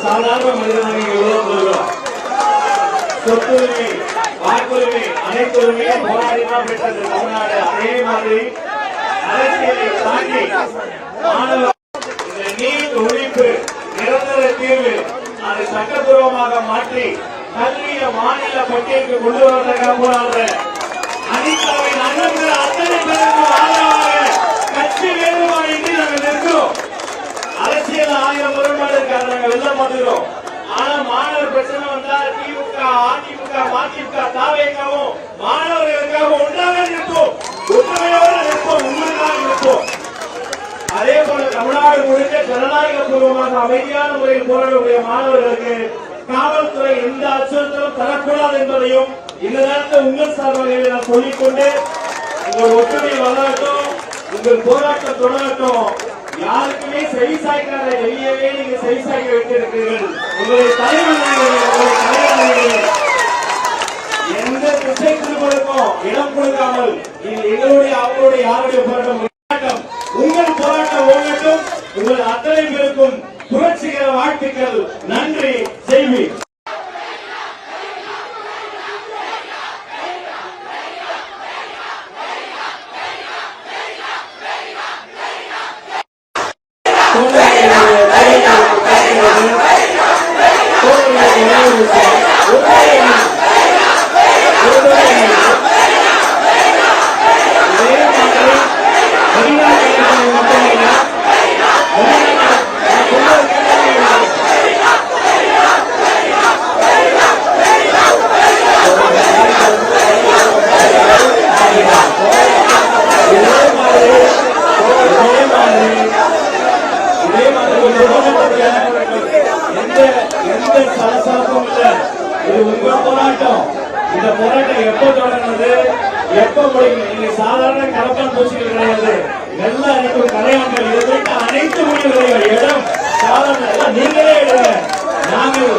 சாதாரண மனிதனாக சொத்துரிமை வாக்குரிமை அனைத்துரிமையை போராடிதான் பெற்றது தமிழ்நாடு. அதே மாதிரி அரசியலை தாண்டி மாணவர் நீட் ஒழிப்பு நிரந்தர தீர்வு அதை சட்டப்பூர்வமாக மாற்றி கல்வியை மாநில பட்டியலுக்கு கொண்டு வருவதற்காக போராடுற அனிதாவின் அண்ணன்கள் அத்தனை பேருக்கு ஆதரவாக கட்சி வேறுபாடு நாங்கள் நிற்கிறோம். அரசியல் 1000 முரண்பாடு இருக்காது, நாங்க வெளில மாத்துகிறோம். ஆனா மாணவர் பிரச்சனை வந்தா திமுக அதிமுக மதிமுக தாவேகவும் மாணவர்களுக்காக ஒன்றாக நிற்போம், ஒற்றுமையோடு நிற்போம், உங்களுக்காக நிற்போம். அதே போல தமிழ்நாடு முழுக்க ஜனநாயக பூர்வமாக அமைதியான முறையில் போராடக்கூடிய மாணவர்களுக்கு காவல்துறை எந்த அச்சுறுத்தலும் தரக்கூடாது என்பதையும் இந்த நேரத்தில் உங்கள் சார்பாக நான் சொல்லிக்கொண்டு உங்கள் ஒற்றுமை வளரட்டும், உங்கள் போராட்டம் தொடரட்டும். யாருக்குமே செவி சாய்க்காத வெளியவே நீங்க செவி சாய்க்க வைத்திருக்கிறீர்கள். உங்களுடைய தலைவர்கள் எந்த திசை திருப்பதற்கும் இடம் கொடுக்காமல் எங்களுடைய அவங்களுடைய யாருடைய போராட்டம் உங்கள் போராட்டம் ஓடட்டும். உங்கள் அத்தனை பேருக்கும் புரட்சிகர வாழ்த்துக்கள். நன்றி. செய்வி போராட்டம். இந்த போராட்டம் எப்ப தொடங்கினது, எப்ப முடியும்? சாதாரண கலப்பான் பூச்சிகள் கிடையாது, நல்ல அனைத்து கலையாண்கள் இதுக்கு அனைத்து முடிவுகளையும் இடம் சாதாரண நீங்களே எடுங்க. நாங்கள்